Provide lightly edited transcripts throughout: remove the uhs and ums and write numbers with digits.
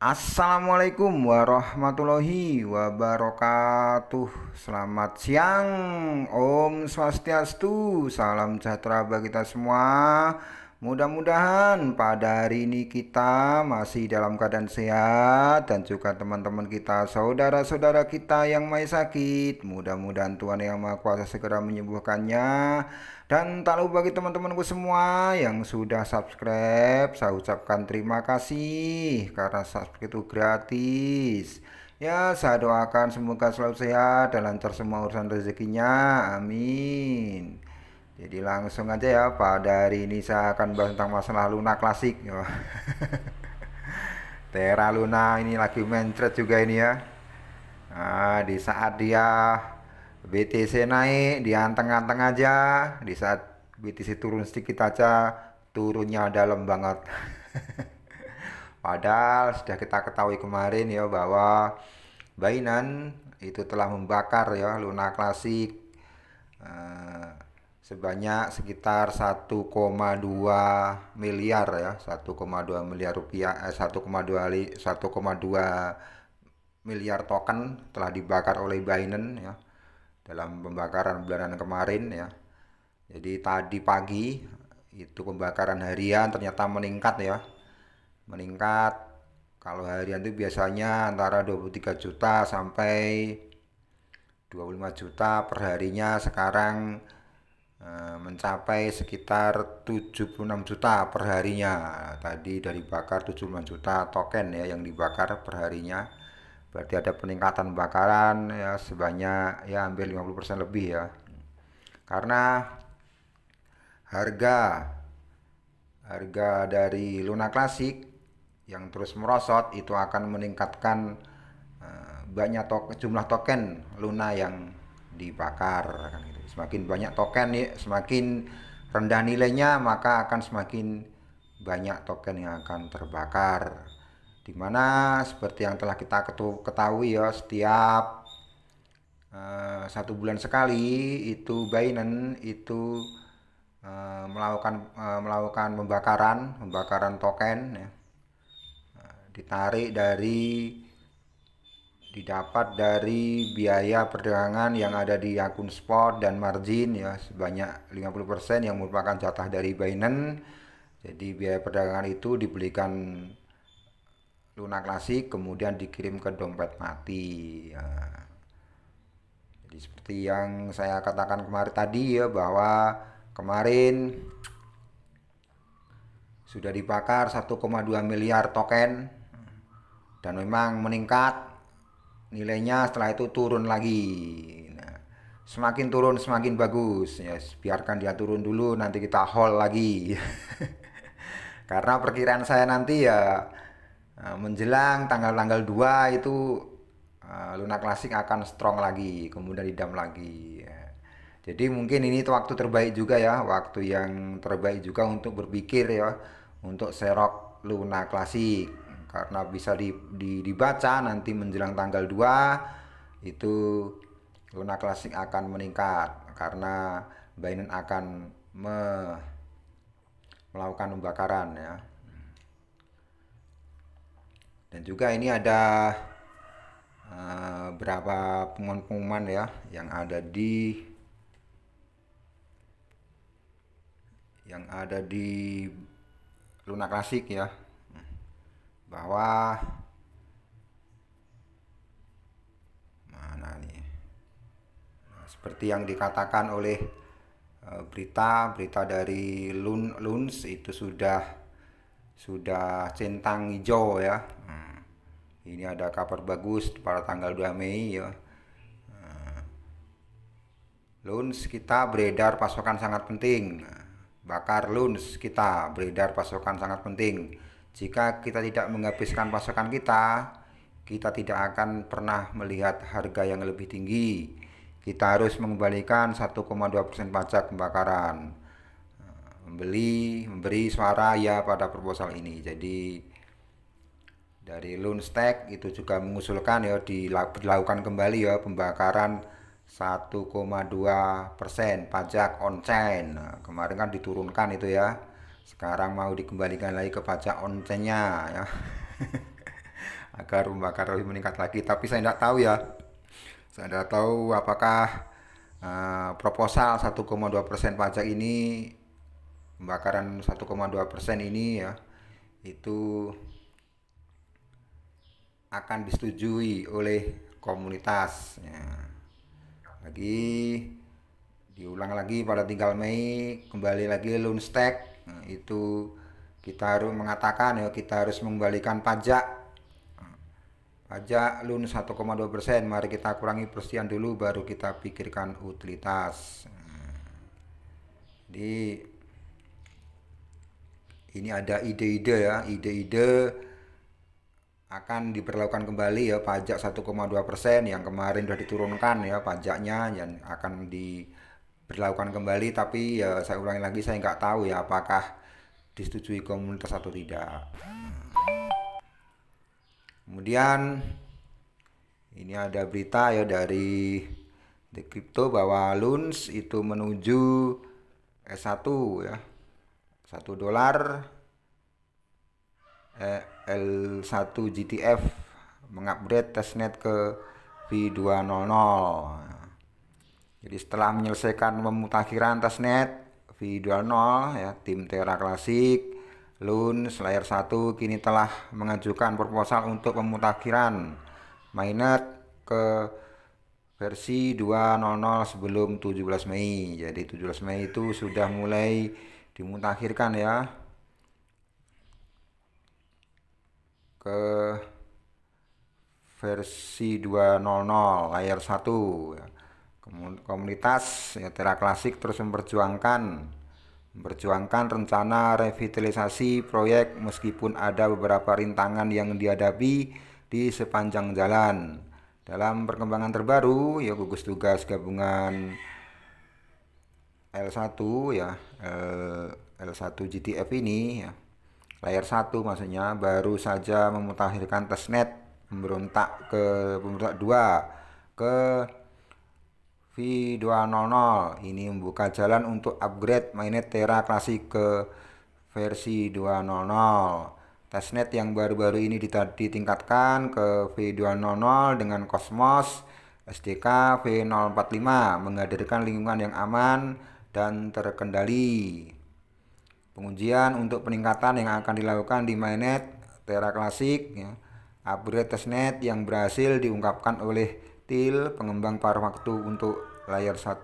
Assalamualaikum warahmatullahi wabarakatuh. Selamat siang. Om Swastiastu. Salam sejahtera bagi kita semua. Mudah-mudahan pada hari ini kita masih dalam keadaan sehat, dan juga teman-teman kita, saudara-saudara kita yang masih sakit, mudah-mudahan Tuhan Yang Maha Kuasa segera menyembuhkannya. Dan tak lupa bagi teman-temanku semua yang sudah subscribe, saya ucapkan terima kasih karena subscribe itu gratis. Ya, saya doakan semoga selalu sehat dan lancar semua urusan rezekinya. Amin. Jadi langsung aja ya, pada hari ini saya akan bahas tentang masalah Luna klasik. Terra Luna ini lagi mencret juga ini ya. Nah, di saat dia BTC naik, dia anteng-anteng aja. Di saat BTC turun sedikit aja, turunnya dalam banget. Padahal sudah kita ketahui kemarin ya bahwa Binance itu telah membakar ya Luna klasik eh, sebanyak sekitar 1,2 miliar ya, 1,2 miliar rupiah, 1,2 miliar token telah dibakar oleh Binance ya dalam pembakaran bulanan kemarin ya. Jadi tadi pagi itu pembakaran harian ternyata meningkat ya. Meningkat, kalau harian itu biasanya antara 23 juta sampai 25 juta per harinya, sekarang mencapai sekitar 76 juta per harinya. Tadi dari bakar 76 juta token ya yang dibakar per harinya. Berarti ada peningkatan bakaran ya sebanyak ya hampir 50% lebih ya. Karena harga harga dari Luna Classic yang terus merosot itu akan meningkatkan jumlah token Luna yang dibakar kan gitu. Semakin banyak token nih, semakin rendah nilainya, maka akan semakin banyak token yang akan terbakar. Dimana seperti yang telah kita ketahui ya, setiap 1 bulan sekali itu Binance itu melakukan pembakaran token ya. Didapat dari biaya perdagangan yang ada di akun spot dan margin ya sebanyak 50% yang merupakan jatah dari Binance. Jadi biaya perdagangan itu dibelikan Luna Classic kemudian dikirim ke dompet mati ya. Jadi seperti yang saya katakan kemarin tadi ya, bahwa kemarin sudah dibakar 1,2 miliar token dan memang meningkat nilainya, setelah itu turun lagi. Nah, semakin turun semakin bagus ya, biarkan dia turun dulu, nanti kita hold lagi. Karena perkiraan saya nanti ya menjelang tanggal-tanggal 2 itu Luna Classic akan strong lagi, kemudian didam lagi ya. Jadi mungkin ini tuh waktu terbaik juga ya, waktu yang terbaik juga untuk berpikir ya, untuk serok Luna Classic. Karena bisa dibaca nanti menjelang tanggal 2 itu Luna Classic akan meningkat karena Binance akan melakukan pembakaran ya. Dan juga ini ada berapa pengumuman ya yang ada di Luna Classic ya, bahwa mana nih, seperti yang dikatakan oleh berita dari Luns itu sudah centang hijau ya. Ini ada kabar bagus pada tanggal 2 Mei ya. Luns kita beredar pasokan sangat penting. Bakar Luns kita beredar pasokan sangat penting. Jika kita tidak menghabiskan pasokan kita, kita tidak akan pernah melihat harga yang lebih tinggi. Kita harus mengembalikan 1,2% pajak pembakaran. Memberi suara ya pada proposal ini. Jadi dari Lunstack itu juga mengusulkan ya dilakukan kembali ya pembakaran 1,2% pajak on-chain. Nah, kemarin kan diturunkan itu ya. Sekarang mau dikembalikan lagi ke pajak on-chain-nya ya. agar membakar lebih meningkat lagi. Tapi saya tidak tahu ya. Saya tidak tahu apakah proposal 1,2% pajak ini, pembakaran 1,2% ini ya, itu akan disetujui oleh komunitas ya. Lagi diulang lagi pada tanggal Mei, kembali lagi Lundstek. Nah, itu kita harus mengatakan ya, kita harus mengembalikan pajak LUN 1,2%. Mari kita kurangi persian dulu, baru kita pikirkan utilitas. Jadi ini ada ide-ide ya, ide-ide akan diberlakukan kembali ya pajak 1,2% yang kemarin sudah diturunkan ya pajaknya, yang akan diberlakukan kembali. Tapi ya saya ulangi lagi, saya nggak tahu ya apakah disetujui komunitas atau tidak. Kemudian ini ada berita ya dari The Crypto bahwa Luns itu menuju S1 ya, $1 L1 GTF mengupgrade testnet ke V200. Jadi setelah menyelesaikan pemutakhiran testnet V200 ya, tim Terra Classic Luns Layer 1 kini telah mengajukan proposal untuk pemutakhiran mainnet ke versi 2.0 sebelum 17 Mei. Jadi 17 Mei itu sudah mulai dimutakhirkan ya ke versi 2.0 Layer 1 ya. Komunitas ya, Terra Classic terus memperjuangkan rencana revitalisasi proyek meskipun ada beberapa rintangan yang dihadapi di sepanjang jalan. Dalam perkembangan terbaru ya, gugus tugas gabungan L1 ya, L1 GTF ini ya, Layer 1 maksudnya, baru saja memutakhirkan testnet pemberontak 2 ke V200. Ini membuka jalan untuk upgrade mainnet Terra Classic ke versi 2.0. Testnet yang baru-baru ini ditingkatkan ke V2.0 dengan Cosmos SDK V045, menghadirkan lingkungan yang aman dan terkendali. Pengujian untuk peningkatan yang akan dilakukan di mainnet Terra Classic ya, upgrade testnet yang berhasil diungkapkan oleh TIL, pengembang paruh waktu untuk Layer 1.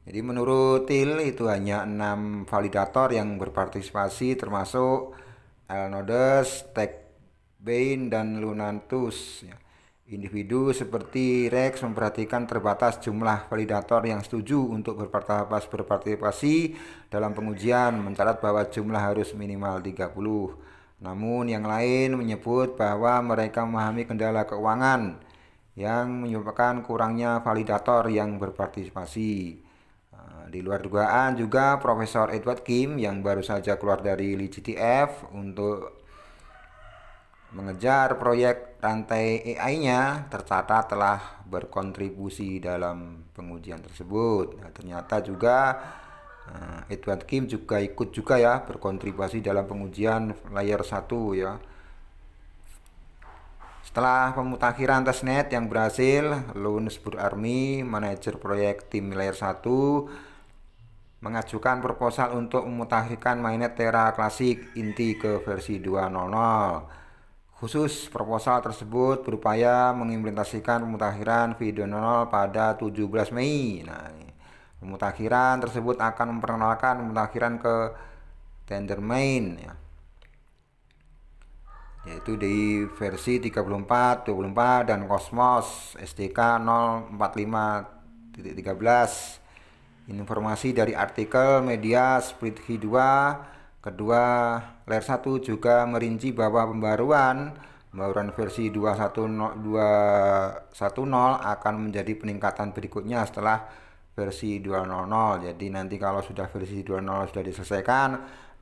Jadi menurut TIL itu hanya 6 validator yang berpartisipasi, termasuk Elnodes, Techbane, dan Lunantus ya. Individu seperti Rex memperhatikan terbatas jumlah validator yang setuju untuk berpartisipasi dalam pengujian, mencatat bahwa jumlah harus minimal 30. Namun yang lain menyebut bahwa mereka memahami kendala keuangan yang menyebabkan kurangnya validator yang berpartisipasi. Di luar dugaan juga Profesor Edward Kim yang baru saja keluar dari LGTF untuk mengejar proyek rantai AI-nya tercatat telah berkontribusi dalam pengujian tersebut. Nah, ternyata juga Edward Kim juga ikut juga ya berkontribusi dalam pengujian Layer 1 ya. Setelah pemutakhiran testnet yang berhasil, Lunsburg Army, manajer proyek tim Layer 1, mengajukan proposal untuk memutakhirkan mainnet Terra Classic inti ke versi 2.0. Khusus proposal tersebut berupaya mengimplementasikan pemutakhiran V2.0 pada 17 Mei. Nah, pemutakhiran tersebut akan memperkenalkan pemutakhiran ke Tendermint ya, yaitu di versi 34, 24 dan Cosmos SDK 045.13. Informasi dari artikel media Split V2. Kedua, Layer 1 juga merinci bahwa pembaruan versi 2.1.0 akan menjadi peningkatan berikutnya setelah versi 2.0. Jadi nanti kalau sudah versi 2.0 sudah diselesaikan,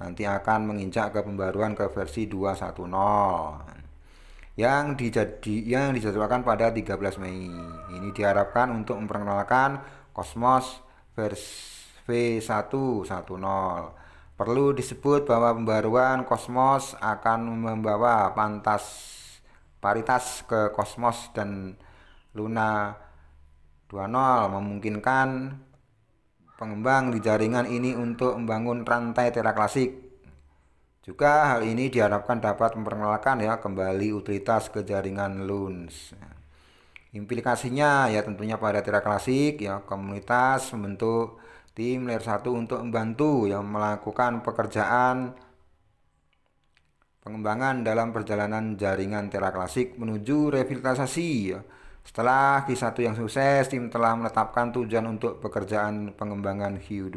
nanti akan menginjak ke pembaruan ke versi 2.1.0 yang dijadwalkan pada 13 Mei. Ini diharapkan untuk memperkenalkan Cosmos versi V1.1.0 Perlu disebut bahwa pembaruan Cosmos akan membawa paritas ke Cosmos dan Luna 2.0, memungkinkan pengembang di jaringan ini untuk membangun rantai teraklasik. Juga hal ini diharapkan dapat memperkenalkan kembali utilitas ke jaringan LUNS. Implikasinya tentunya pada teraklasik komunitas membentuk tim layer 1 untuk membantu melakukan pekerjaan pengembangan dalam perjalanan jaringan teraklasik menuju revitalisasi. Setelah Q1 yang sukses, tim telah menetapkan tujuan untuk pekerjaan pengembangan Q2.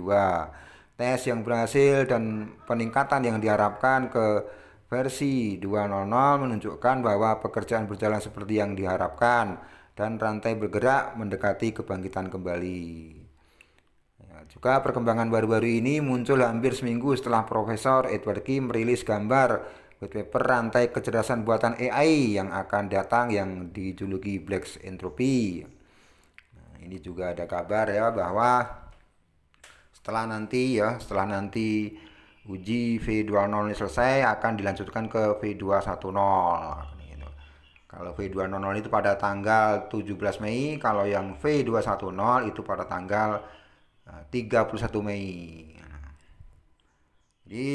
Tes yang berhasil dan peningkatan yang diharapkan ke versi 2.0 menunjukkan bahwa pekerjaan berjalan seperti yang diharapkan dan rantai bergerak mendekati kebangkitan kembali. Juga perkembangan baru-baru ini muncul hampir seminggu setelah Profesor Edward Kim merilis gambar white paper rantai kecerdasan buatan AI yang akan datang yang dijuluki Black Entropy. Ini juga ada kabar bahwa setelah nanti uji V2.0 ini selesai akan dilanjutkan ke V2.10. Kalau V2.0 itu pada tanggal 17 Mei, kalau yang V2.10 itu pada tanggal 31 Mei. Jadi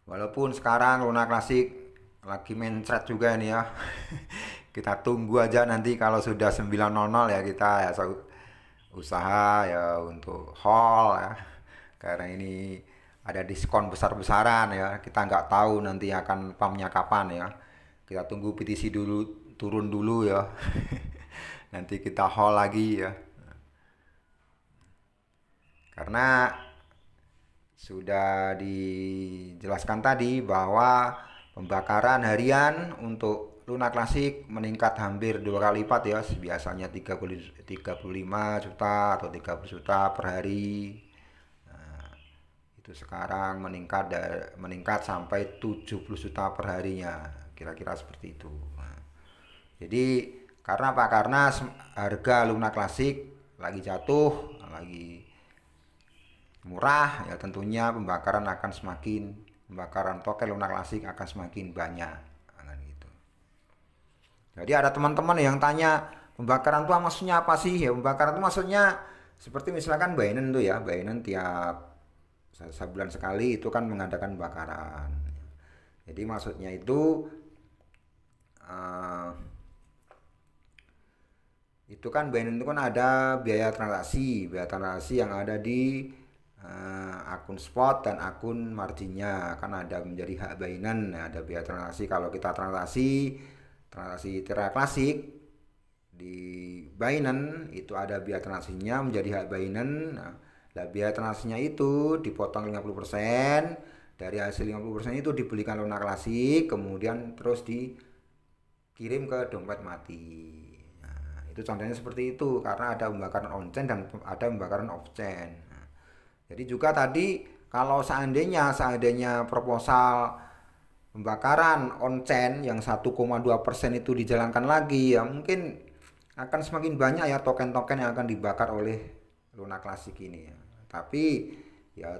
walaupun sekarang Luna Classic lagi mencret juga ini kita tunggu aja nanti kalau sudah 9.00 kita usaha untuk haul karena ini ada diskon besar-besaran kita nggak tahu nanti akan pumpnya kapan kita tunggu PTC dulu turun dulu nanti kita haul lagi karena sudah dijelaskan tadi bahwa pembakaran harian untuk Luna Classic meningkat hampir 2 kali lipat biasanya 35 juta atau 30 juta per hari. Itu sekarang meningkat sampai 70 juta per harinya, kira-kira seperti itu. Jadi karena apa? Karena harga Luna Classic lagi jatuh, lagi murah tentunya pembakaran token Luna Classic akan semakin banyak gitu. Jadi ada teman-teman yang tanya pembakaran itu maksudnya apa sih pembakaran itu maksudnya seperti misalkan Binance tuh Binance tiap sebulan sekali itu kan mengadakan pembakaran. Jadi maksudnya itu kan Binance itu kan ada biaya transaksi yang ada di akun spot dan akun marginnya kan ada menjadi hak Binance. Ada biaya transaksi kalau kita transaksi teraklasik di Binance itu ada biaya transaksinya menjadi hak Binance. Biaya transaksinya itu dipotong 50%, dari hasil 50% itu dibelikan Luna Classic kemudian terus dikirim ke dompet mati. Itu contohnya seperti itu karena ada pembakaran on-chain dan ada pembakaran off-chain. Jadi juga tadi kalau seandainya proposal pembakaran on-chain yang 1,2% itu dijalankan lagi mungkin akan semakin banyak token-token yang akan dibakar oleh Luna Classic ini Tapi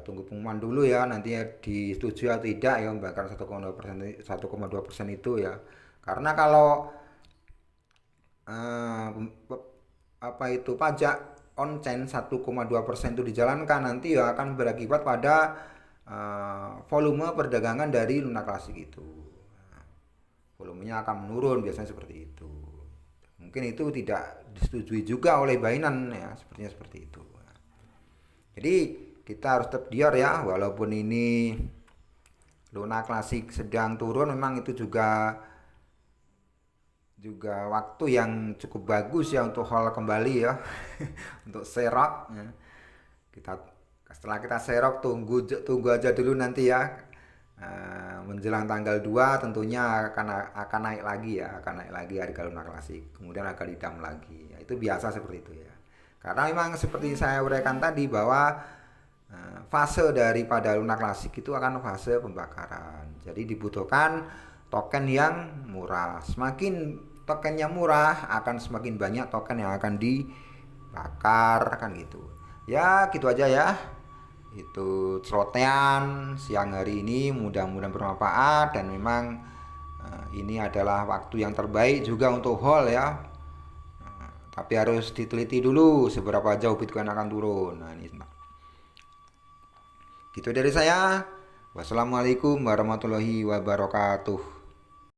tunggu pengumuman dulu nantinya disetujui atau tidak membakar 1,2% itu Karena kalau pajak on-chain 1,2% itu dijalankan nanti akan berakibat pada volume perdagangan dari Luna Classic itu. Volumenya akan menurun biasanya seperti itu. Mungkin itu tidak disetujui juga oleh Binance sepertinya seperti itu. Jadi kita harus tetap dior walaupun ini Luna Classic sedang turun memang itu juga waktu yang cukup bagus untuk haul kembali untuk serok setelah kita serok tunggu aja dulu nanti menjelang tanggal 2 tentunya akan naik lagi harga Luna Classic kemudian akan didam lagi itu biasa seperti itu karena memang seperti saya uraikan tadi bahwa fase daripada Luna Classic itu akan fase pembakaran jadi dibutuhkan token yang murah semakin tokennya murah akan semakin banyak token yang akan dibakar kan gitu gitu aja itu celotehan siang hari ini, mudah-mudahan bermanfaat. Dan memang ini adalah waktu yang terbaik juga untuk hold ya. Tapi harus diteliti dulu seberapa jauh Bitcoin akan turun. Nah, ini gitu dari saya. Wassalamualaikum warahmatullahi wabarakatuh.